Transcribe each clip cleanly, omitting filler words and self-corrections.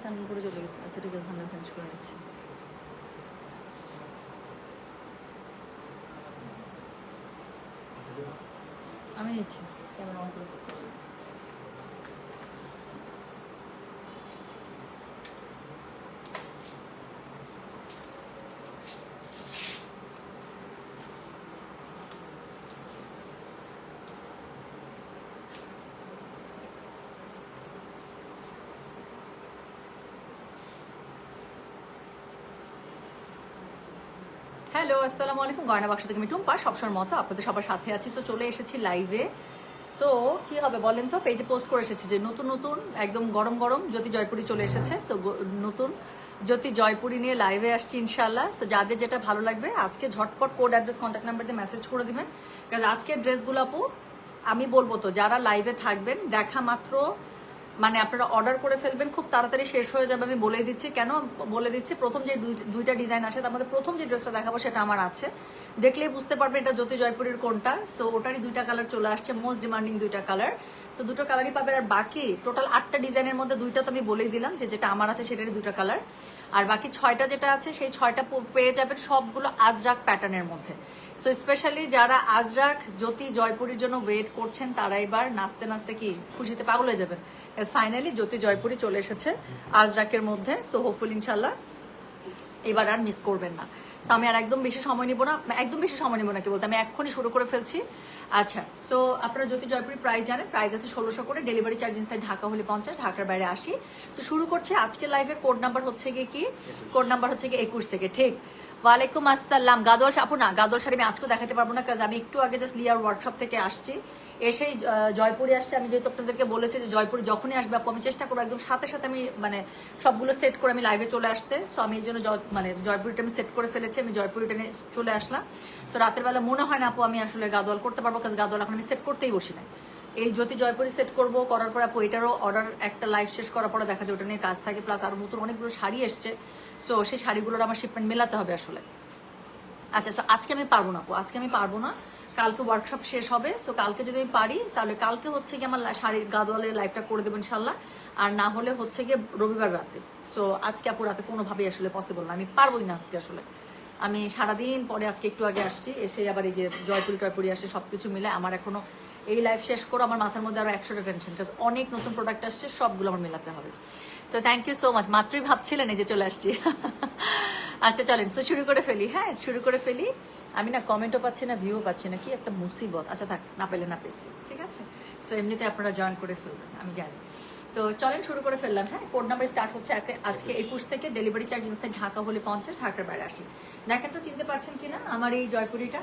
স্নান করে চলে গেছে। আচ্ছা ঠিক আছে, থাম্বনেল চেঞ্জ করে নিচ্ছি। আমি নিচ্ছি, ক্যামেরা অন করে দিচ্ছি। হ্যালো, আসসালামু আলাইকুম। গয়না বাক্স থেকে আমি টুম্পা, সবসময় মতো আপনাদের সবার সাথে আছি। সো চলে এসেছি লাইভে। সো কি হবে বলেন তো, পেজে পোস্ট করে এসেছি যে নতুন নতুন একদম গরম গরম জ্যোতি জয়পুরি চলে এসেছে। সো নতুন জ্যোতি জয়পুরি নিয়ে লাইভে আসছি ইনশাল্লাহ। সো যাদের যেটা ভালো লাগবে আজকে ঝটপট কোড অ্যাড্রেস কন্ট্যাক্ট নাম্বার দিয়ে মেসেজ করে দিবেন। কারণ আজকের ড্রেসগুলো আপু আমি বলবো তো যারা লাইভে থাকবেন দেখা মাত্র মানে আপনারা অর্ডার করে ফেলবেন, খুব তাড়াতাড়ি শেষ হয়ে যাবে। আমি বলে দিচ্ছি কেন বলে দিচ্ছি, প্রথম যে দুইটা ডিজাইন আসে তার মধ্যে প্রথম যে ড্রেসটা দেখাবো সেটা আমার আছে, দেখলেই বুঝতে পারবে এটা জ্যোতি জয়পুরের কোনটা। সো ওটারই দুইটা কালার চলে আসছে, মোস্ট ডিমান্ডিং দুইটা কালার। সো দুটো কালারই পাবে। আর বাকি টোটাল 8টা ডিজাইনের মধ্যে দুইটা তো আমি বলেই দিলাম যে যেটা আমার আছে সেটারই দুটো কালার। আর বাকি 6টা যেটা আছে সেই 6টা পেয়ে যাবেন সবগুলো আজরাক প্যাটার্নের মধ্যে। সো স্পেশালি যারা আজরাক জ্যোতি জয়পুরের জন্য ওয়েট করছেন তারা এবার নাচতে নাচতে কি খুশিতে পাগল হয়ে যাবেন। ফাইনালি জ্যোতি জয়পুরি চলে এসেছে আজরাকের মধ্যে। সো হোপফুল ইনশাল্লাহ এবার আর মিস করবেন না। তো আমি আর একদম বেশি সময় নিব না, কি বলতে আমি এক্ষুনি শুরু করে ফেলছি। আচ্ছা, সো আপনারা জ্যোতি জয়পুরি প্রাইস জানেন, প্রাইস আছে 1600 করে, ডেলিভারি চার্জ ইনসাইড ঢাকা হলে 50, ঢাকার বাইরে 80। তো শুরু করছে আজকের লাইভের কোড নাম্বার হচ্ছে গিয়ে কি, কোড নাম্বার হচ্ছে গিয়ে 21 থেকে। ঠিক, ওয়ালাইকুম আসসালাম। গাদোয়াল আপু না, গাদোয়াল শাড়ি আমি আজকেও দেখাতে পারবো না, কাজ আমি একটু আগে জাস্ট লিয়ার ওয়ার্কশপ থেকে আসছি, এসেই জয়পুরে আসছে। আমি যেহেতু আপনাদেরকে বলেছি যে জয়পুরে যখনই আসবে আপু আমি চেষ্টা করবো একদম সাথে সাথে আমি মানে সবগুলো সেট করে আমি লাইভে চলে আসতে। সো আমি এই জন্য মানে জয়পুরিটা আমি সেট করে ফেলেছি, আমি জয়পুরিটা নিয়ে চলে আসলাম। সো রাতের বেলা মনে হয় না আপু আমি আসলে গাদোয়াল করতে পারবো, কাজ গাদোয়াল এখন আমি সেট করতেই বসি নাই। এই জ্যোতি জয়পুরি সেট করবো, করার পর আপু এটারও অর্ডার একটা লাইভ শেষ করার পরে দেখা যায় ওটা নিয়ে কাজ থাকে, প্লাস আরো নতুন অনেকগুলো শাড়ি এসছে। সো সেই শাড়িগুলোর আমার শিপমেন্ট মেলাতে হবে আসলে। আচ্ছা, সো আজকে আমি পারবো না আপু, আজকে আমি পারবো না, কালকে ওয়ার্কশপ শেষ হবে। সো কালকে যদি আমি পারি তাহলে কালকে হচ্ছে কি আমার শাড়ির গাদোয়ালের লাইভটা করে দেবো ইনশাল্লাহ, আর না হলে হচ্ছে গিয়ে রবিবার রাতে। সো আজকে আপু রাতে কোনোভাবেই আসলে পসিবল না, আমি পারবোই না আজকে আসলে। আমি সারাদিন পরে আজকে একটু আগে আসছি, এসে আবার এই যে জয়পুরি টয়পুরি আসে সবকিছু মিলে আমার এখনো এই লাইভ শেষ করে আমার মাথার মধ্যে আরো 100টা টেনশন, কারণ অনেক নতুন প্রোডাক্ট আসছে, সবগুলো আমার মেলাতে হবে। So thank you so much, মাত্রই ভাবছিলেন এই যে চলে আসছি। আচ্ছা চলেন, তো শুরু করে ফেলি। হ্যাঁ শুরু করে ফেলি। আমি না কমেন্টও পাচ্ছি না, ভিউও পাচ্ছি না, কি একটা মুসিবত। আচ্ছা থাক, না পেলে না পেয়েছি, ঠিক আছে। সো এমনিতে আপনারা জয়েন করে ফেলবেন আমি জানি। তো চলেন শুরু করে ফেললাম। হ্যাঁ, কোড নাম্বার স্টার্ট হচ্ছে আজকে 21 থেকে, ডেলিভারি চার্জ ইনসাইড ঢাকা হলে 50, ঢাকার বাইরে 80। দেখেন তো চিনতে পারছেন কিনা আমার এই জয়পুরিটা।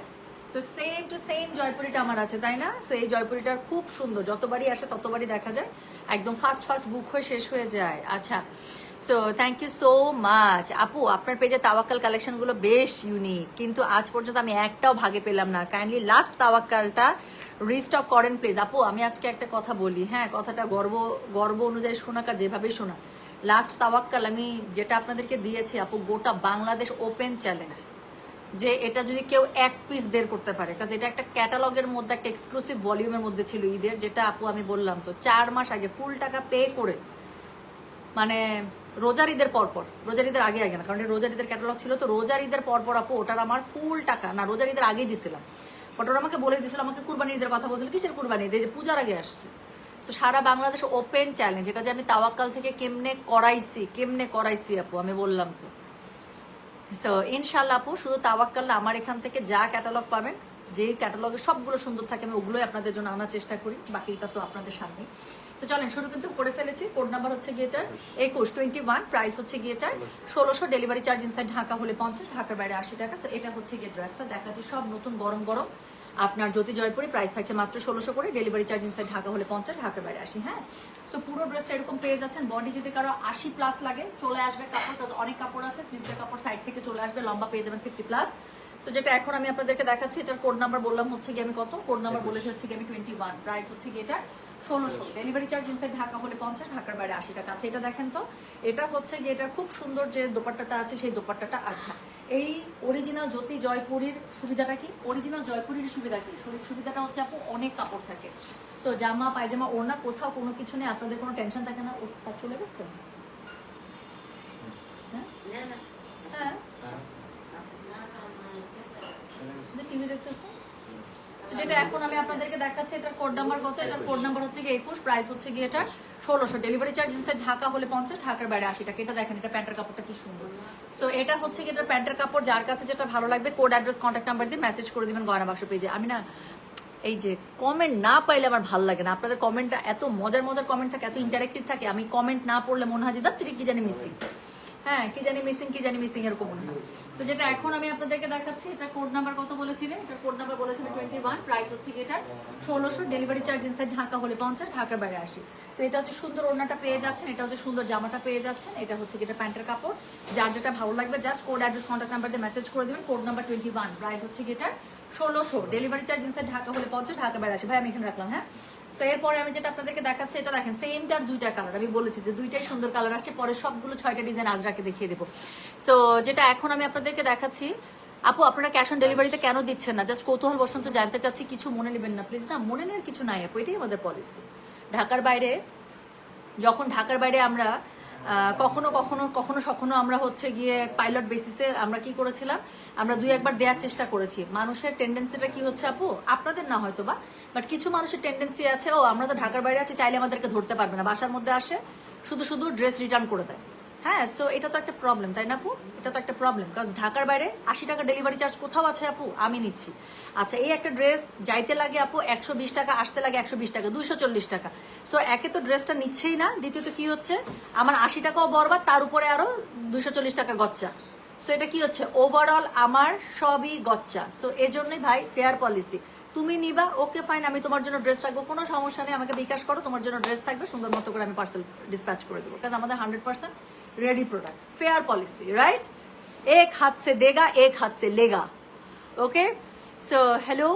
সো সেম টু সেম জয়পুরিটা আমার আছে, তাই না? সো এই জয়পুরিটা খুব সুন্দর, যতবারই আসে ততবারই দেখা যায় একদম ফাস্ট ফাস্ট বুক হয়ে শেষ হয়ে যায়। আচ্ছা, so thank you so much আপু। আপনার পেজে তাওয়াক্কাল কালেকশনগুলো বেশ ইউনিক, কিন্তু আজ পর্যন্ত আমি একটাও ভাগে পেলাম না। কাইন্ডলি লাস্ট তাওয়াক্কালটা রিস্টক করেন প্লিজ। আপু আমি আজকে একটা কথা বলি, হ্যাঁ কথাটা গর্ব অনুযায়ী শোনা, যেভাবেই শোনা। লাস্ট তাওয়াক্কাল আমি যেটা আপনাদেরকে দিয়েছি আপু, গোটা বাংলাদেশ ওপেন চ্যালেঞ্জ যে এটা যদি কেউ এক পিস বের করতে পারে, কারণ এটা একটা ক্যাটালগের মধ্যে একটা এক্সক্লুসিভ ভলিউমের মধ্যে ছিল ঈদের, যেটা আপু আমি বললাম তো 4 মাস আগে ফুল টাকা পে করে, মানে রোজার ঈদের পরপর, রোজার ঈদের আগে আগে না, কারণ রোজার ঈদের ক্যাটালগ ছিল, তো রোজার ঈদের পরপর আপু ওটার আমার ফুল টাকা না, রোজার ঈদের আগেই দিছিলাম। ওটার আমাকে বলে দিয়েছিল, আমাকে কুরবানি ঈদের কথা বলছিল, কিসের কুরবানি ঈদ, যে পূজার আগে আসছে। সো সারা বাংলাদেশ ওপেন চ্যালেঞ্জ, এটা যে আমি তাওয়াক্কাল থেকে কেমনে করাইছি আপু আমি বললাম তো। সো ইনশাল্লাহ আপু, শুধু তাওয়াক্কাল না, আমার এখান থেকে যা ক্যাটালগ পাবেন, যে ক্যাটালগে সবগুলো সুন্দর থাকে, আমি ওগুলোই আপনাদের জন্য আনার চেষ্টা করি, বাকিটা তো আপনাদের সামনে। তো চলেন শুরু কিন্তু করে ফেলেছি। কোড নাম্বার হচ্ছে গিয়েটার 21, প্রাইস হচ্ছে গিয়েটার 1600, ডেলিভারি চার্জ ইনসাইড ঢাকা হলে 50, ঢাকার বাইরে 80 টাকা। সো এটা হচ্ছে গিয়ে ড্রেসটা দেখাচ্ছি, সব নতুন গরম গরম আপনার জ্যোতি জয়পুরি, প্রাইস থাকছে মাত্র 1600 করে, ডেলিভারি চার্জ ইনসাইড ঢাকা হলে 50, ঢাকার বাইরে 80। হ্যাঁ, তো পুরো ড্রেসটা এরকম পেয়ে যাচ্ছেন। বডি যদি কারো 80+ লাগে চলে আসবে কাপড়, অনেক কাপড় আছে, স্লিভসের কাপড় সাইড থেকে চলে আসবে, লম্বা পেয়ে যাবেন 50+। সো যেটা এখন আমি আপনাদেরকে দেখাচ্ছি, এটার কোড নাম্বার বললাম হচ্ছে গিয়ে আমি কত, কোড নাম্বার বলেছি হচ্ছে গিয়ে আমি 21, প্রাইস হচ্ছে গিয়ে এটা 1600, ডেলিভারি চার্জ ইনসাইড ঢাকা হলে 50, ঢাকার বাইরে 80 টাকা। আচ্ছা এটা দেখেন তো, এটা হচ্ছে গিয়ে এটার খুব সুন্দর যে দোপাট্টাটা আছে সেই দোপাট্টাটা। আচ্ছা এই অরিজিনাল জ্যোতি জয়পুরির সুবিধাটা কি, অরিজিনাল জয়পুরির সুবিধা কি, সুবিধাটা হচ্ছে আপু অনেক কাপড় থাকে। তো জামা পায়জামা ওড়না কোথাও কোনো কিছু নেই, আপনাদের কোনো টেনশন থাকে না। চলে গেছে সুন্দর দেখতেছে। যেটা এখন আমি আপনাদেরকে দেখাচ্ছি, এটার কোড নাম্বার কত? এটার কোড নাম্বার হচ্ছে গিয়ে 21, প্রাইস হচ্ছে গিয়ে এটা 1600। ডেলিভারি চার্জ ইনসাইড ঢাকা হলে 50, ঢাকার বাইরে 80 টাকা। এটা দেখেন, এটা প্যান্টের কাপড়টা কি সুন্দর। সো এটা হচ্ছে গিয়ে এটা প্যান্টের কাপড়। যার কাছে যেটা ভালো লাগবে কোড, অ্যাড্রেস, কন্ট্যাক্ট নাম্বার দিয়ে মেসেজ করে দিবেন গয়না বাক্স পেজে। আমি না এই যে কমেন্ট না পাইলে আমার ভালো লাগে না। আপনাদের কমেন্টটা এত মজার মজার কমেন্ট থাকে, এত ইন্টারেক্টিভ থাকে, আমি কমেন্ট না পড়লে মনে হয় যে দাঁত কি জানি মিসিং, হ্যাঁ কি জানি মিসিং এরকম মনে হয়। তো যেটা এখন আমি আপনাদেরকে দেখাচ্ছি, এটা কোড নাম্বার কত বলেছিলেন? এটার কোড নাম্বার বলেছিলেন 21, প্রাইস হচ্ছে কি এটা 1600। ডেলিভারি চার্জ ইনসাইড ঢাকা হলে 50, ঢাকার বাইরে 80। তো এটা হচ্ছে সুন্দর ওড়নাটা পেয়ে যাচ্ছেন, এটা হচ্ছে সুন্দর জামাটা পেয়ে যাচ্ছেন, এটা হচ্ছে এটা প্যান্টের কাপড়। যার যেটা ভালো লাগবে just code, address, contact number দিয়ে মেসেজ করে দেবেন। কোড নাম্বার 21, প্রাইস হচ্ছে এটা 1600। ডেলিভারি চার্জ ইনসাইড ঢাকা হলে 50, ঢাকার বাইরে 80। ভাই আমি এখানে রাখলাম, হ্যাঁ। তো এরপরে আমি যেটা আপনাদেরকে দেখাচ্ছি, এটা দেখেন সেমটার দুইটা কালার। আমি বলেছি যে দুইটাই সুন্দর কালার আসছে, পরে সবগুলো 6টা ডিজাইন আজরাকে দেখিয়ে দেবো। সো যেটা এখন আমি আপনাদেরকে দেখাচ্ছি, আপু আপনারা ক্যাশ অন ডেলিভারিতে কেন দিচ্ছেন না? জাস্ট কৌতূহল বসন্ত জানতে চাচ্ছি, কিছু মনে নেবেন না প্লিজ। না, মনে নেওয়ার কিছু নাই আপু, এটাই আমাদের পলিসি। ঢাকার বাইরে যখন ঢাকার বাইরে আমরা কখনো কখনো কখনো কখনো আমরা হচ্ছে গিয়ে পাইলট বেসিসে আমরা কি করেছিলাম, আমরা 2-1 বার দেওয়ার চেষ্টা করেছি। মানুষের টেন্ডেন্সিটা কি হচ্ছে আপু, আপনাদের না হয়তো বা, বাট কিছু মানুষের টেন্ডেন্সি আছে, ও আমরা তো ঢাকার বাইরে আছি, চাইলে আমাদেরকে ধরতে পারবে না, বাসার মধ্যে আসে শুধু শুধু ড্রেস রিটার্ন করে দেয়। হ্যাঁ, সো এটা তো একটা প্রবলেম, তাই না আপু? এটা তো একটা প্রবলেম, কারণ ঢাকার বাইরে 80 টাকা ডেলিভারি চার্জ কোথাও আছে আপু? আমি নিচ্ছি। আচ্ছা, এই একটা ড্রেস যাইতে লাগে আপু 120 টাকা, আসতে লাগে 120 টাকা, 240 টাকা। সো একে তো ড্রেসটা নিচ্ছেই না, দ্বিতীয়ত কি হচ্ছে, আমার 80 টাকাও বরবাদ, তার উপরে আরো 240 টাকা গচ্চা। সো এটা কি হচ্ছে, ওভারঅল আমার সবই গচ্চা। সো এজন্যই ভাই ফেয়ার পলিসি। তুমি নিবা, ওকে ফাইন, আমি তোমার জন্য ড্রেস রাখবো, কোনো সমস্যা নেই, আমাকে বিকাশ করো, তোমার জন্য ড্রেস থাকবে, সুন্দর মতো করে আমি পার্সেল ডিসপ্যাচ করে দেবো, কারণ আমাদের 100% ready product, fair policy, right? एक हाथ से देगा, एक हाथ से लेगा। Okay, so hello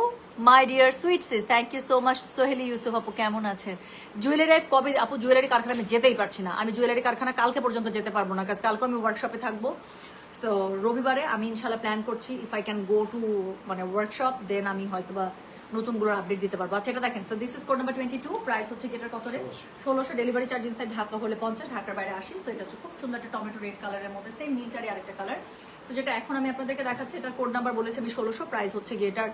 my dear sweet sis, thank you so much. Soheli Yusuf আপু কেমন আছেন? জুয়েলারি কবে আপু? জুয়েলারি কারখানা আমি যেতেই পারছি না, আমি জুয়েলারি কারখানা কালকে পর্যন্ত যেতে পারবো না, কারণ কালকে আমি ওয়ার্কশপে থাকবো। সো রবিবারে আমি ইনশাল্লাহ প্ল্যান করছি, if I can go to মানে ওয়ার্কশপ, দেন আমি হয়তোবা নতুনগুলোর আপডেট দিতে পারবো। আচ্ছা, এটা দেখেন, so this is code number 22, price হচ্ছে এটার কত রে? 1600। ডেলিভারি চার্জ ইনসাইড ঢাকা হলে 50, ঢাকার বাইরে 80। সো এটা হচ্ছে খুব সুন্দর একটা টমেটো রেড কালারের মধ্যে, সেম নীলটারই আরেকটা কালার। সো যেটা এখন আমি আপনাদেরকে দেখাচ্ছি, এটার কোড নাম্বার বলেছি আমি 1600, প্রাইস হচ্ছে গিয়ে এটার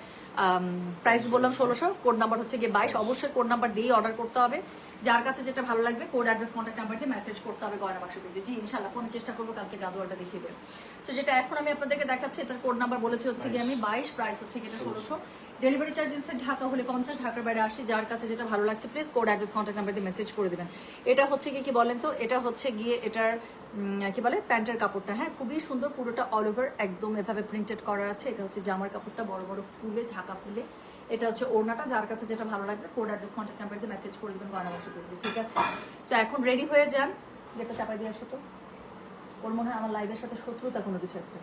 প্রাইস বললাম 1600, কোড নাম্বার হচ্ছে গিয়ে 22। অবশ্যই কোড নাম্বার দিয়েই অর্ডার করতে হবে। যার কাছে যেটা ভালো লাগবে কোড, অ্যাড্রেস, কন্ট্যাক্ট নাম্বার দিয়ে মেসেজ করতে হবে গয়না বাক্স পেজে। জি ইনশাল্লাহ আমি চেষ্টা করবো কালকে গাদোয়ালটা দেখিয়ে দেবো। সো যেটা এখন আমি আপনাদেরকে দেখাচ্ছি, এটার কোড নাম্বার বলেছি হচ্ছে গিয়ে আমি 22, প্রাইস হচ্ছে গিয়ে এটা 1600। ডেলিভারি চার্জ ইনসাইড ঢাকা হলে 50, ঢাকার বাইরে 80। যার কাছে যেটা ভালো লাগছে please code, address, contact number দিয়ে মেসেজ করে দেবেন। এটা হচ্ছে গিয়ে কি বলেন তো, এটা হচ্ছে গিয়ে এটার কি বলে প্যান্টের কাপড়টা, হ্যাঁ খুবই সুন্দর, পুরোটা অল ওভার একদম এভাবে প্রিন্টেড করা আছে। এটা হচ্ছে জামার কাপড়টা, বড় বড় ফুলে ঝাঁকা ফুলে। এটা হচ্ছে ওড়নাটা। যার কাছে যেটা ভালো লাগবে কোড, অ্যাড্রেস, কন্ট্যাক্ট নাম্বার দিয়ে মেসেজ করে দেবেন গয়না বাক্স পেজে, ঠিক আছে? সো এখন রেডি হয়ে যান, যেটা চাপাই দিয়ে আসো তো, ওর মনে হয় আমার লাইভের সাথে শত্রুতা কোনো কিছু একটা।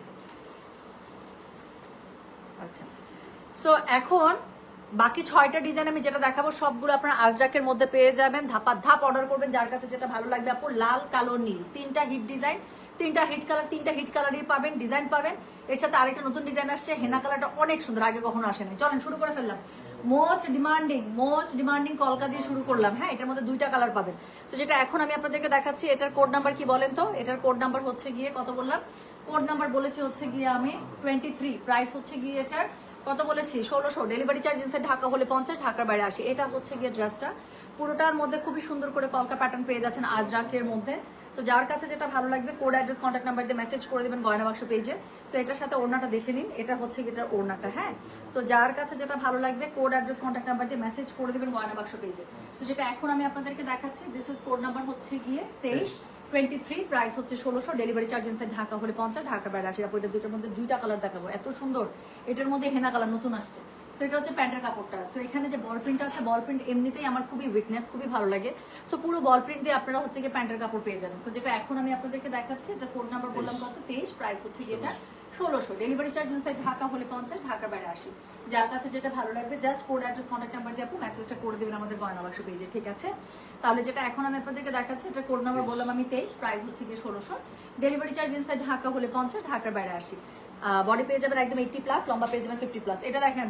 আচ্ছা, সো এখন বাকি 6টা ডিজাইন আমি যেটা দেখাবো সবগুলো আপনারা আজরাকের মধ্যে পেয়ে যাবেন। ধাপা ধাপ অর্ডার করবেন, যার কাছে যেটা ভালো লাগবে। আপু লাল, কালো, নীল, 3টা হিট ডিজাইন, 3টা হিট কালার, 3টা হিট কালারই পাবেন, ডিজাইন পাবেন। এর সাথে আরেকটা নতুন ডিজাইন আসছে, হেনা কালারটা অনেক সুন্দর, আগে কখনো আসে নাই। চলেন শুরু করে ফেললাম। মোস্ট ডিমান্ডিং কলকা দিয়ে শুরু করলাম। হ্যাঁ, এটার মধ্যে 2টা কালার পাবেন। তো যেটা এখন আমি আপনাদেরকে দেখাচ্ছি, এটার কোড নাম্বার কি বলেন তো? এটার কোড নাম্বার হচ্ছে গিয়ে কত বললাম? কোড নাম্বার বলেছি হচ্ছে গিয়ে আমি 23, প্রাইস হচ্ছে গিয়ে এটার কত বলেছি? 1600। ডেলিভারি চার্জ ইনসাইড ঢাকা হলে 50, ঢাকার বাইরে 80। এটা হচ্ছে গিয়ে ড্রেসটা, পুরোটার মধ্যে খুবই সুন্দর করে কলকা প্যাটার্ন পেয়ে যাচ্ছেন আজরাকের মধ্যে। সো যার কাছে যেটা ভালো লাগবে কোড, অ্যাড্রেস, কন্ট্যাক্ট নাম্বার দিয়ে মেসেজ করে দেবেন গয়না বাক্স পেজে। সো এটার সাথে ওড়নাটা দেখে নিন, এটা হচ্ছে এটার ওড়নাটা, হ্যাঁ। সো যার কাছে যেটা ভালো লাগবে কোড, অ্যাড্রেস, কন্ট্যাক্ট নাম্বার দিয়ে মেসেজ করে দেবেন গয়না বাক্স পেজে। সো যেটা এখন আমি আপনাদেরকে দেখাচ্ছি, দিস ইজ কোড নাম্বার হচ্ছে গিয়ে 23, প্রাইস হচ্ছে 1600। ডেলিভারি চার্জ ইনসাইড ঢাকা হলে 50, ঢাকার বাইরে 80। আপু এটা দুটোর মধ্যে 2টা কালার দেখাবো, এত সুন্দর। এটার মধ্যে হেনা কালার নতুন আসছে। সো এটা হচ্ছে প্যান্টের কাপড়টা। সো এখানে যে বল প্রিন্ট আছে, বল প্রিন্ট এমনিতেই আমার খুবই উইকনেস, খুবই ভালো লাগে। সো পুরো বল প্রিন্ট দিয়ে আপনারা হচ্ছে গিয়ে প্যান্টের কাপড় পেয়ে যাবেন। সো যেটা এখন আমি আপনাদেরকে দেখাচ্ছি, এটা কোড নাম্বার বললাম কত? 23, প্রাইস হচ্ছে যেটা 1600। ডেলিভারি চার্জ ইনসাইড ঢাকা হলে 50, ঢাকার বাইরে 80। যার কাছে যেটা ভালো লাগবে just code, address, contact number দিয়ে আপু মেসেজটা করে দেবেন আমাদের গয়না বাক্স পেজে, ঠিক আছে? তাহলে যেটা এখন আমি আপনাদেরকে দেখাচ্ছি, এটা কোড নাম্বার বললাম আমি 23, প্রাইস হচ্ছে গিয়ে 1600। ডেলিভারি চার্জ ইনসাইড ঢাকা হলে 50, ঢাকার বাইরে 80। বডি পেয়ে যাবেন একদম 80+, লম্বা পেয়ে যাবেন 50+। এটা দেখেন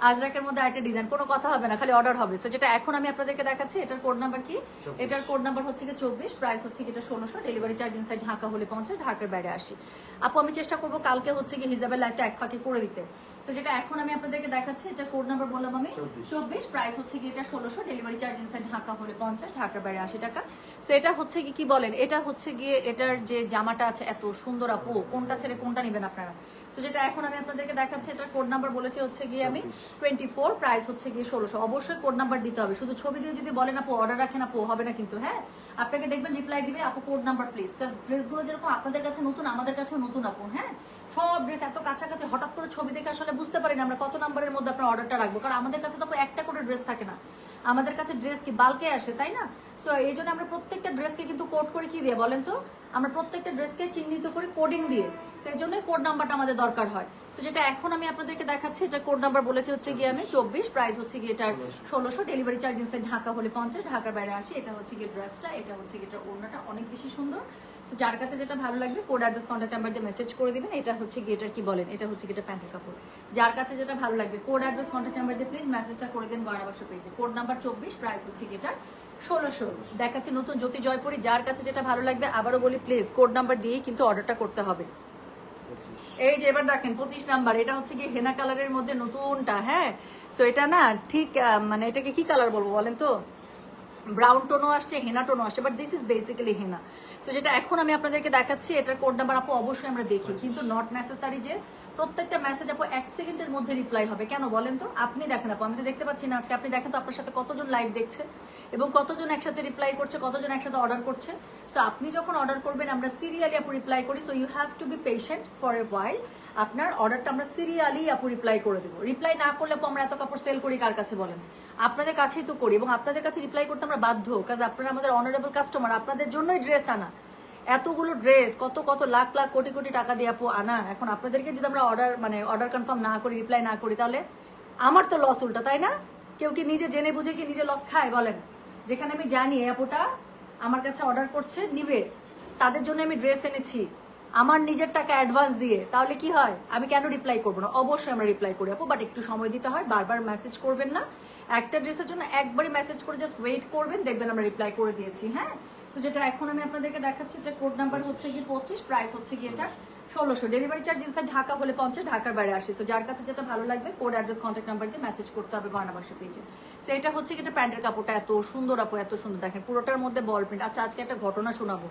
আজরাকের মধ্যে আরেকটা ডিজাইন, কোনো কথা হবে না, খালি অর্ডার হবে। সো যেটা এখন আমি আপনাদেরকে দেখাচ্ছি, এটার কোড নাম্বার কি? এটার কোড নাম্বার হচ্ছে কি 24, প্রাইস হচ্ছে কি এটা 1600, ডেলিভারি চার্জ ইনসাইড ঢাকা হলে 50, ঢাকার বাইরে 80। আপু আমি চেষ্টা করবো কালকে হচ্ছে কি হিজাবের লাইফটা এক ফাঁকে করে দিতে। সো যেটা এখন আমি আপনাদেরকে দেখাচ্ছি, এটা কোড নাম্বার বললাম আমি 24, প্রাইস হচ্ছে কি এটা 1600, ডেলিভারি চার্জ ইনসাইড ঢাকা হলে 50, ঢাকার বাইরে 80 টাকা। সো এটা হচ্ছে কি বলেন, এটা হচ্ছে গিয়ে এটার যে জামাটা আছে এত সুন্দর আপু, কোনটা ছেড়ে কোনটা নেবেন আপনারা? সো যেটা এখন আমি আপনাদেরকে দেখাচ্ছি, এটার কোড নাম্বার বলেছি হচ্ছে গিয়ে আমি 24, প্রাইস হচ্ছে গিয়ে 1600। অবশ্যই কোড নাম্বার দিতে হবে, শুধু ছবি দিয়ে যদি বলেন আপু অর্ডার রাখেন আপু হবে না কিন্তু। হ্যাঁ, আপনাকে দেখবেন রিপ্লাই দিবে আপু কোড নাম্বার প্লিজ, কারণ ড্রেসগুলো যেরকম আপনাদের কাছে নতুন আমাদের কাছেও নতুন আপু। হ্যাঁ, সব ড্রেস এত কাছাকাছি, হঠাৎ করে ছবি দেখে আসলে বুঝতে পারি না আমরা কত নাম্বারের মধ্যে আপনার অর্ডারটা রাখবো, কারণ আমাদের কাছে তো একটা করে ড্রেস থাকে না, আমাদের কাছে ড্রেস কি বালকে আসে, তাই না? সো এই জন্য আমরা প্রত্যেকটা ড্রেসকে কিন্তু কোড করে কি দিয়ে বলেন তো, আমরা প্রত্যেকটা ড্রেসকে চিহ্নিত করে কোডিং দিয়ে, সেই জন্যই কোড নাম্বারটা আমাদের দরকার হয়। সো যেটা এখন আমি আপনাদেরকে দেখাচ্ছি, এটা কোড নাম্বার বলেছি হচ্ছে গিয়ে আমি 24, প্রাইস হচ্ছে গিয়ে এটার 1600, ডেলিভারি চার্জ ইনসাইড ঢাকা হলে 50, ঢাকার বাইরে 80। এটা হচ্ছে গিয়ে ড্রেসটা, এটা হচ্ছে গিয়ে এটার ওড়নাটা অনেক বেশি সুন্দর। সো যার কাছে যেটা ভালো লাগবে কোড অ্যাড্রেস কন্ট্যাক্ট নাম্বার দিয়ে মেসেজ করে দিবেন। এটা হচ্ছে গিয়ে এটার কি বলেন, এটা হচ্ছে গিয়ে এটা প্যান্টের কাপড়। যার কাছে যেটা ভালো লাগবে কোড অ্যাড্রেস কন্ট্যাক্ট নাম্বার দিয়ে প্লিজ মেসেজটা করে দিন গয়না বাক্স পেজে। কোড নাম্বার 24, প্রাইস হচ্ছে গিয়ে এটার 1600। দেখাচ্ছি নতুন জ্যোতি জয়পুরি, যার কাছে যেটা ভালো লাগবে আবারও বলি প্লিজ কোড নাম্বার দিয়েই কিন্তু অর্ডারটা করতে হবে। এই যে এবার দেখেন 25 নাম্বার, এটা হচ্ছে কি হেনা কালারের মধ্যে নতুনটা। হ্যাঁ, সো এটা না ঠিক মানে এটাকে কি কালার বলবো বলেন তো, ব্রাউন টোনও আসছে, হেনা টোনও আসছে, but this is basically henna. So যেটা এখন আমি আপনাদেরকে দেখাচ্ছি, এটার কোড নাম্বার আপু অবশ্যই আমরা দেখি, কিন্তু নট নেসেসারি যে প্রত্যেকটা মেসেজ আপু 1 সেকেন্ডের মধ্যে রিপ্লাই হবে। কেন বলেন তো? আপনি দেখেন আপু, আমি তো দেখতে পাচ্ছি না আজকে, আপনি দেখেন তো আপনার সাথে কতজন লাইভ দেখছে এবং কতজন একসাথে রিপ্লাই করছে, কতজন একসাথে অর্ডার করছে। সো আপনি যখন অর্ডার করবেন আমরা সিরিয়ালি আপু রিপ্লাই করি, so you have to be patient for a while. আপনার অর্ডারটা আমরা সিরিয়ালি আপু রিপ্লাই করে দেবো। রিপ্লাই না করলে আপু আমরা এত কাপড় সেল করি কার কাছে বলেন? আপনাদের কাছেই তো করি, এবং আপনাদের কাছে রিপ্লাই করতে আমরা বাধ্য, কাজ আপনারা আমাদের অনারেবল কাস্টমার, আপনাদের জন্যই ড্রেস আনা, এতগুলো ড্রেস কত কত লাখ লাখ কোটি কোটি টাকা দিয়ে আপু আনা। এখন আপনাদেরকে যদি আমরা অর্ডার কনফার্ম না করি, রিপ্লাই না করি, তাহলে আমার তো লস উল্টা, তাই না? কেউ কি নিজে জেনে বুঝে কি নিজে লস খায় বলেন? যেখানে আমি জানি আপুটা আমার কাছে অর্ডার করছে নিবে, তাদের জন্য আমি ড্রেস এনেছি আমার নিজের টাকা অ্যাডভান্স দিয়ে, তাহলে কি হয়? আমি কেন রিপ্লাই করবো না? অবশ্যই আমরা রিপ্লাই করি আপু, বাট একটু সময় দিতে হয়, বারবার মেসেজ করবেন না। একটা ড্রেসের জন্য একবারই মেসেজ করে জাস্ট ওয়েট করবেন, দেখবেন আমরা রিপ্লাই করে দিয়েছি। হ্যাঁ, সো যেটা এখন আমি আপনাদেরকে দেখাচ্ছি, এটা কোড নাম্বার হচ্ছে কি 25, প্রাইস হচ্ছে কি এটা 1600, ডেলিভারি চার্জ ইনসাইড ঢাকা হলে 50, ঢাকার বাইরে 80। সো যার কাছে যেটা ভালো লাগবে কোড অ্যাড্রেস কন্ট্যাক্ট নাম্বার দিয়ে মেসেজ করতে হবে গয়না বাক্স পেজে। সো এটা হচ্ছে কি এটা প্যান্টের কাপড়টা এত সুন্দর আপু, এত সুন্দর, দেখেন পুরোটার মধ্যে বল প্রিন্ট। আচ্ছা আজকে একটা ঘটনা শোনাবো,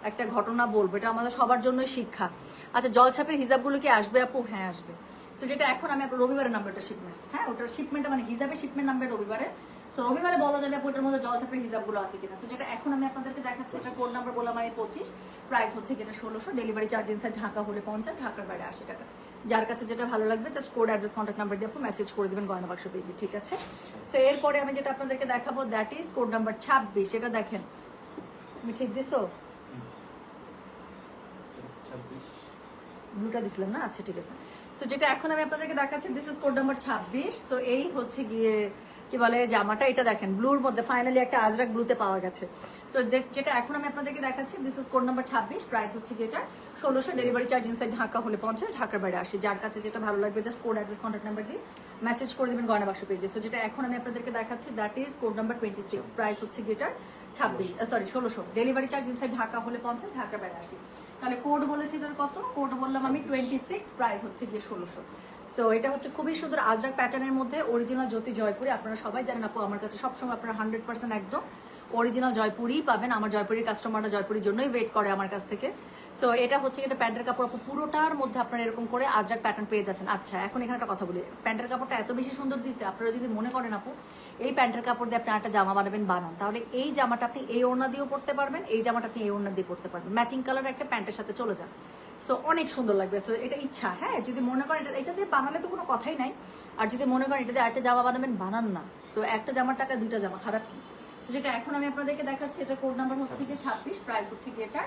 একটা ঘটনা বলবো, এটা আমাদের সবার জন্যই শিক্ষা। আচ্ছা জলছাপের হিজাবগুলো কি আসবে আপু? হ্যাঁ আসবে। সো যেটা এখন আমি আপনার রবিবারের নাম্বারটা শিপমেন্ট, হ্যাঁ ওটার শিপমেন্টটা মানে হিজাবের শিপমেন্ট নাম্বার রবিবারে। তো রবিবারে বলা যাবে আপু ওটার মধ্যে জলছাপের হিজাবগুলো আছে কিনা। সো যেটা এখন আমি আপনাদেরকে দেখাচ্ছি, এটা কোড নাম্বার বললাম আমি 25, প্রাইস হচ্ছে এটা 1600, ডেলিভারি চার্জ ইনসাইড ঢাকা হলে 50, ঢাকার বাইরে 80 টাকা। যার কাছে যেটা ভালো লাগবে just code address contact number দিয়ে আপনি মেসেজ করে দেবেন গয়না বাক্স পেজে, ঠিক আছে? সো এরপরে আমি যেটা আপনাদেরকে দেখাবো দ্যাট ইজ কোড নাম্বার 26। এটা দেখেন, আমি ঠিক দিছো? ব্লুটা দিছিলাম না? আচ্ছা ঠিক আছে। সো যেটা এখন আমি আপনাদেরকে দেখাচ্ছি this is code number 26। So এই হচ্ছে গিয়ে কি বলে জামাটা, এটা দেখেন ব্লুর মধ্যে ফাইনালি একটা আজরাক ব্লুতে পাওয়া গেছে। সো যেটা এখন আমি আপনাদেরকে দেখাচ্ছি this is code number 26, price হচ্ছে গিয়ে এটা 1600, ডেলিভারি চার্জ ইনসাইড ঢাকা হলে 50, ঢাকার বাইরে 80। যার কাছে যেটা ভালো লাগবে just code address contact number দিয়ে মেসেজ করে দেবেন গয়না বাক্স পেজে। সো যেটা এখন আমি আপনাদেরকে দেখাচ্ছি that is code number 26, price হচ্ছে গিয়ে এটা 1600, ডেলিভারি চার্জ ইনসাইড ঢাকা হলে 50, ঢাকার বাইরে 80। তাহলে কোড বলেছি এটার কত? কোড বললাম আমি 26, প্রাইস হচ্ছে গিয়ে 1600। সো এটা হচ্ছে খুবই সুন্দর আজরাক প্যাটার্নের মধ্যে অরিজিনাল জ্যোতি জয়পুরি। আপনারা সবাই জানেন আপু আমার কাছে সবসময় আপনারা 100% একদম অরিজিনাল জয়পুরিই পাবেন। আমার জয়পুরির কাস্টমাররা জয়পুরির জন্যই ওয়েট করে আমার কাছ থেকে। সো এটা হচ্ছে এটা প্যান্টের কাপড় আপু, পুরোটার মধ্যে আপনারা এরকম করে আজরাক প্যাটার্ন পেয়ে যাচ্ছেন। আচ্ছা এখন এখানে একটা কথা বলি, প্যান্টের কাপড়টা এত বেশি সুন্দর দিচ্ছে, আপনারা যদি মনে করেন আপু এই প্যান্টের কাপড় দিয়ে আপনি একটা জামা বানাবেন, বানান, তাহলে এই জামাটা আপনি এই ওড়না দিয়েও পরতে পারবেন, এই জামাটা আপনি এই ওড়না দিয়ে পরতে পারবেন, ম্যাচিং কালার একটা প্যান্টের সাথে চলে যান। সো অনেক সুন্দর লাগবে। সো এটা ইচ্ছা, হ্যাঁ যদি মনে করেন এটা দিয়ে বানালে তো কোনো কথাই নাই, আর যদি মনে করেন এটা দিয়ে একটা জামা বানাবেন, বানান না। সো একটা জামার টাকা দুইটা জামা, খারাপ কি? তো যেটা এখন আমি আপনাদেরকে দেখাচ্ছি, এটা কোড নাম্বার হচ্ছে গিয়ে 26, প্রাইস হচ্ছে গিয়ে এটা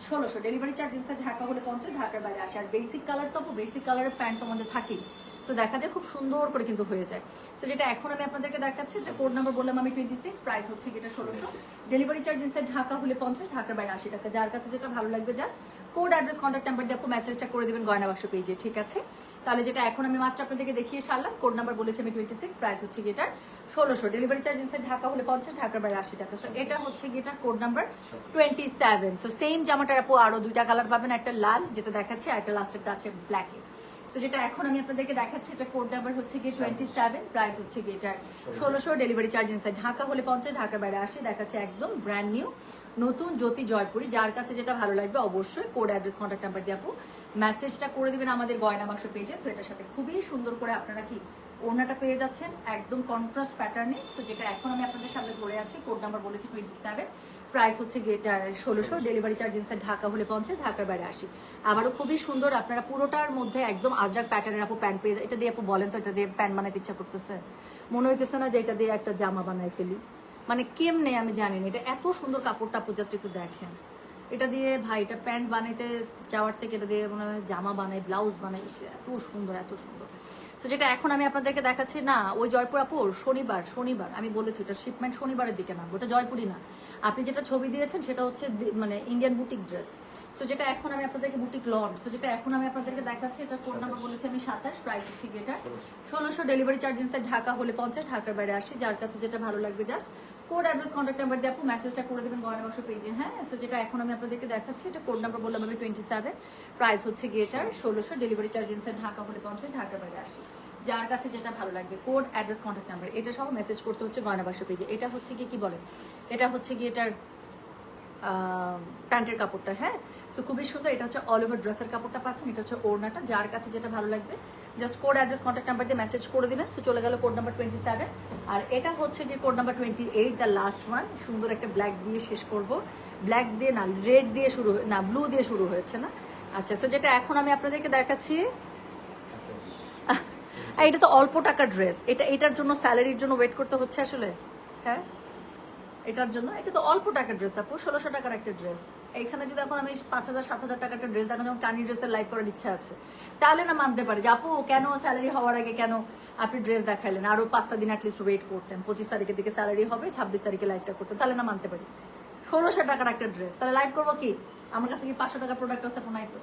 1600, ডেলিভারি চার্জ ইনসাইড ঢাকা হলে 50, ঢাকার বাইরে 80। আর বেসিক কালার তো বেসিক কালারের প্যান্ট তোমাদের থাকেই, সো দেখা যায় খুব সুন্দর করে কিন্তু হয়ে যায়। সো যেটা এখন আমি আপনাদেরকে দেখাচ্ছি, এটা কোড নাম্বার বললাম আমি 26, প্রাইস হচ্ছে গিয়ে এটা 1600, ডেলিভারি চার্জ ইনসাইড ঢাকা হলে 50, ঢাকার বাইরে 80 টাকা। যার কাছে যেটা ভালো লাগবে just code address contact number দিয়ে আপু মেসেজটা করে দেবেন গয়না বাক্স পেজে, ঠিক আছে? তাহলে যেটা এখন আমি মাত্র আপনাদেরকে দেখিয়ে সারলাম, কোড নাম্বার বলেছি আমি 26, প্রাইস হচ্ছে guitar 1600, delivery charge inside Dhaka হলে 50, ঢাকার বাইরে 80 টাকা। সো এটা হচ্ছে guitar code number 27। So same জামাটার আপু আরো দুইটা কালার পাবেন, একটা লাল যেটা দেখাচ্ছি আর একটা লাস্টেরটা আছে ব্ল্যাকে। সো যেটা এখন আমি আপনাদেরকে দেখাচ্ছি এটা কোড নাম্বার হচ্ছে গিয়ে 27, প্রাইস হচ্ছে গিয়ে এটার 1600, ডেলিভারি চার্জ ইনসাইড ঢাকা হলে 50, ঢাকার বাইরে 80। দেখাচ্ছে একদম ব্র্যান্ড নিউ নতুন জ্যোতি জয়পুরি। যার কাছে যেটা ভালো লাগবে অবশ্যই কোড অ্যাড্রেস কন্ট্যাক্ট নাম্বার দিয়ে আপু মেসেজটা করে দিবেন আমাদের গয়না বাক্স পেজে। সো এটার সাথে খুবই সুন্দর করে আপনারা কি ওড়নাটা পেয়ে যাচ্ছেন একদম কন্ট্রাস্ট প্যাটার্নে। সো যেটা এখন আমি আপনাদের সামনে ধরে আছি, কোড নাম্বার বলেছি 27, প্রাইস হচ্ছে গিয়ে 1600, ডেলিভারি চার্জ ইনসাইড ঢাকা হলে 50, ঢাকার বাইরে 80। আবারও খুবই সুন্দর, আপনারা পুরোটার মধ্যে একদম আজরাক প্যাটার্নের আপু প্যান্ট পেয়ে। এটা দিয়ে আপু বলেন তো, এটা দিয়ে প্যান্ট বানাতে ইচ্ছা করতেছে? মনে হইতেছে না যে এটা দিয়ে একটা জামা বানাই ফেলি? মানে কেমনে আমি জানি না, এটা এত সুন্দর কাপড়টা আপু জাস্ট একটু দেখেন। এটা দিয়ে ভাই এটা প্যান্ট বানাইতে যাওয়ার থেকে এটা দিয়ে মনে হয় জামা বানাই, ব্লাউজ বানাই, এত সুন্দর এত সুন্দর। সো যেটা এখন আমি আপনাদেরকে দেখাচ্ছি না, ওই জয়পুর আপুর শনিবার আমি বলেছি ওটা শিপমেন্ট শনিবারের দিকে না, ওটা জয়পুরি না। আপনি যেটা ছবি দিয়েছেন সেটা হচ্ছে মানে ইন্ডিয়ান বুটিক ড্রেস। সো যেটা এখন আমি আপনাদেরকে বুটিক লন্ড। সো যেটা এখন আমি আপনাদেরকে দেখাচ্ছি এটা কোড নাম্বার বলেছি আমি 27, প্রাইস হচ্ছে এটা 1600, ডেলিভারি চার্জ ইনসাইড ঢাকা হলে 50, ঢাকার বাইরে 80। যার কাছে যেটা ভালো লাগবে just code address contact number দিয়ে আপু মেসেজটা করে দেবেন গয়না বাক্স পেজে। হ্যাঁ, সো যেটা এখন আমি আপনাদেরকে দেখাচ্ছি এটা কোড নাম্বার বললাম আমি 27, প্রাইস হচ্ছে এটার 1600, ডেলিভারি চার্জ ইনসাইড ঢাকা হলে 50, ঢাকার বাইরে 80। যার কাছে যেটা ভালো লাগবে কোড অ্যাড্রেস কন্ট্যাক্ট নাম্বার এটা সহ মেসেজ করতে হচ্ছে গয়না বাক্স পেজে। এটা হচ্ছে কি বলে, এটা হচ্ছে এটার প্যান্টের কাপড়টা। হ্যাঁ, তো খুবই সুন্দর, এটা হচ্ছে অল ওভার ড্রেসের কাপড়টা পাচ্ছেন, এটা হচ্ছে ওড়নাটা। যার কাছে যেটা ভালো লাগবে just code address contact number দিয়ে মেসেজ করে দিবেন। সো চলে গেল কোড নাম্বার 27, আর এটা হচ্ছে গিয়ে code number 28, the last one. সুন্দর একটা ব্ল্যাক দিয়ে শেষ করব, ব্ল্যাক দিয়ে না রেড দিয়ে শুরু না ব্লু দিয়ে শুরু হয়েছে না। আচ্ছা, সো যেটা এখন আমি আপনাদেরকে দেখাচ্ছি এটা তো অল্প টাকার ড্রেস, এটার জন্য স্যালারির জন্য ওয়েট করতে হচ্ছে আসলে। হ্যাঁ, এটার জন্য এটা তো অল্প টাকার ড্রেস আপু, 1600 টাকার একটা ড্রেস। এইখানে যদি এখন আমি 5000-7000 টাকার একটা ড্রেস দেখেন, যেমন কানি ড্রেসের লাইভ করার ইচ্ছা আছে, তাহলে না মানতে পারি যে আপু কেন স্যালারি হওয়ার আগে কেন আপনি ড্রেস দেখাইলেন, আরো 5টা দিন অ্যাটলিস্ট ওয়েট করতেন, 25 তারিখের দিকে স্যালারি হবে, 26 তারিখে লাইভটা করতেন, তাহলে না মানতে পারি। 1600 টাকার একটা ড্রেস, তাহলে লাইভ করবো কি? আমার কাছে কি 500 টাকার প্রোডাক্ট আছে? নাই তো।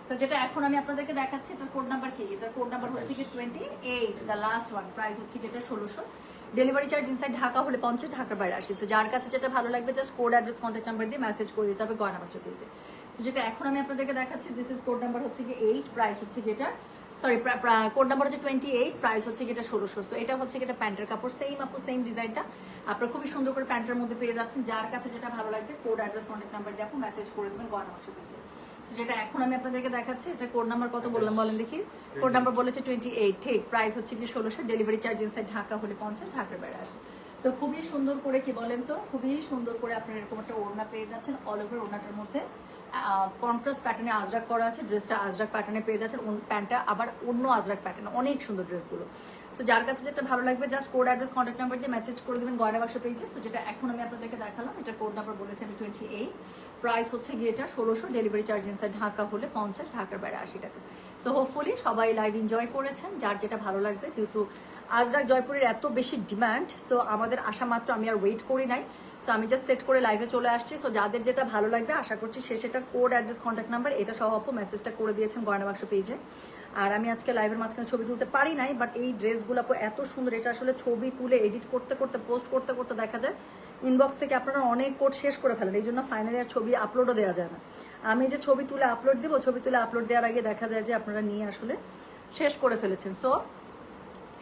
তো যেটা এখন আমি আপনাদেরকে দেখাচ্ছি এটার কোড নাম্বার কি, এটার কোড নাম্বার হচ্ছে কি 28, দ্য লাস্ট ওয়ান, প্রাইস হচ্ছে এটা 1600, ডেলিভারি চার্জ ইনসাইড ঢাকা হলে 50, ঢাকার বাইরে 80। সো যার কাছে যেটা ভালো লাগবে just code address contact number দিয়ে মেসেজ করে দিতে হবে গয়না বাক্স পেজে। সো যেটা এখন আমি আপনাদেরকে দেখাচ্ছি দিস ইজ কোড নাম্বার হচ্ছে কি 8, প্রাইস হচ্ছে এটা সরি কোড নাম্বার হচ্ছে 28, প্রাইস হচ্ছে এটা 1600। সো এটা হচ্ছে এটা প্যান্টের কাপড়, সেম আপু সেম ডিজাইনটা আপনারা খুবই সুন্দর করে প্যান্টের মধ্যে পেয়ে যাচ্ছেন। যার কাছে যেটা ভালো লাগবে কোড অ্যাড্রেস কন্ট্যাক্ট নাম্বার দিয়ে আপু মেসেজ করে দেবেন গয়না বাক্স পেজে। যেটা এখন আমি আপনাদেরকে দেখাচ্ছি এটা কোড নাম্বার কত বললাম বলেন দেখি? কোড নাম্বার বলেছে 28, ঠিক, প্রাইস হচ্ছে কি 1600, ডেলিভারি চার্জ ইনসাইড ঢাকা হলে 50, ঢাকার বাইরে 80। সো খুবই সুন্দর করে কি বলেন তো, খুবই সুন্দর করে আপনারা এরকম একটা ওড়না পেয়ে যাচ্ছেন, অল ওভার ওড়নাটার মধ্যে কন্ট্রাস্ট প্যাটার্নে আজরাক করা আছে, ড্রেসটা আজরাক প্যাটার্নে পেয়ে যাচ্ছেন, প্যান্টটা আবার অন্য আজরাক প্যাটার্ন, অনেক সুন্দর ড্রেসগুলো। সো যার কাছে যেটা ভালো লাগবে just code address contact number দিয়ে মেসেজ করে দেবেন গয়না বাক্স পেজে। সো যেটা এখন আমি আপনাদেরকে দেখালাম এটা কোড নাম্বার বলেছে আমি 28, প্রাইস হচ্ছে গিয়ে এটা 1600, ডেলিভারি চার্জ ইনসাইড ঢাকা হলে 50, ঢাকার বাইরে 80 টাকা। সো হোপফুলি সবাই লাইভ এনজয় করেছেন, যার যেটা ভালো লাগবে। যেহেতু আজরাক জয়পুরের এত বেশি ডিমান্ড, সো আমাদের আসা মাত্র আমি আর ওয়েট করি নাই, সো আমি জাস্ট সেট করে লাইভে চলে আসছি। সো যাদের যেটা ভালো লাগবে আশা করছি সেটার কোড অ্যাড্রেস কন্ট্যাক্ট নাম্বার এটা সহ আপু মেসেজটা করে দিয়েছেন গয়না বাক্স পেজে। আর আমি আজকে লাইভের মাঝখানে ছবি তুলতে পারি নাই, বাট এই ড্রেসগুলো আপু এত সুন্দর, এটা আসলে ছবি তুলে এডিট করতে করতে পোস্ট করতে করতে দেখা যায় ইনবক্স থেকে আপনারা অনেক কোড শেষ করে ফেলেন, এই জন্য ফাইনালি আর ছবি আপলোডও দেওয়া যায় না। আমি যে ছবি তুলে আপলোড দেবো, ছবি তুলে আপলোড দেওয়ার আগে দেখা যায় যে আপনারা নিয়ে আসলে শেষ করে ফেলেছেন। সো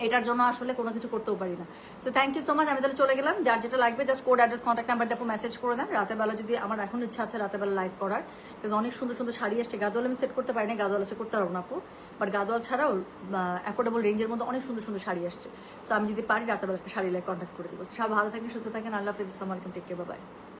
এটার জন্য আসলে কোনো কিছু করতেও পারি না। So thank you so much, আমি তাহলে চলে গেলাম। যার যেটা লাগবে just code address contact number দিয়ে মেসেজ করে দেন। রাতের বেলা যদি আমার এখন ইচ্ছা আছে রাতের বেলা লাইভ করার, বিকজ অনেক সুন্দর সুন্দর শাড়ি আসছে। গাদোয়াল আমি সেট করতে পারি না, গাদোয়াল আছে করতে পারবো না আপু, বাট গাদোয়াল ছাড়াও অ্যাফোর্ডেবল রেঞ্জের মধ্যে অনেক সুন্দর সুন্দর শাড়ি আসছে। সো আমি যদি পারি রাতের বেলা একটা শাড়ি লাইভ কন্ট্যাক্ট করে দিব। সব ভালো থাকেন, সুস্থ থাকেন, আল্লাহ হাফিজ, আসসালামু আলাইকুম, টেক কেয়ার, বাই বাই।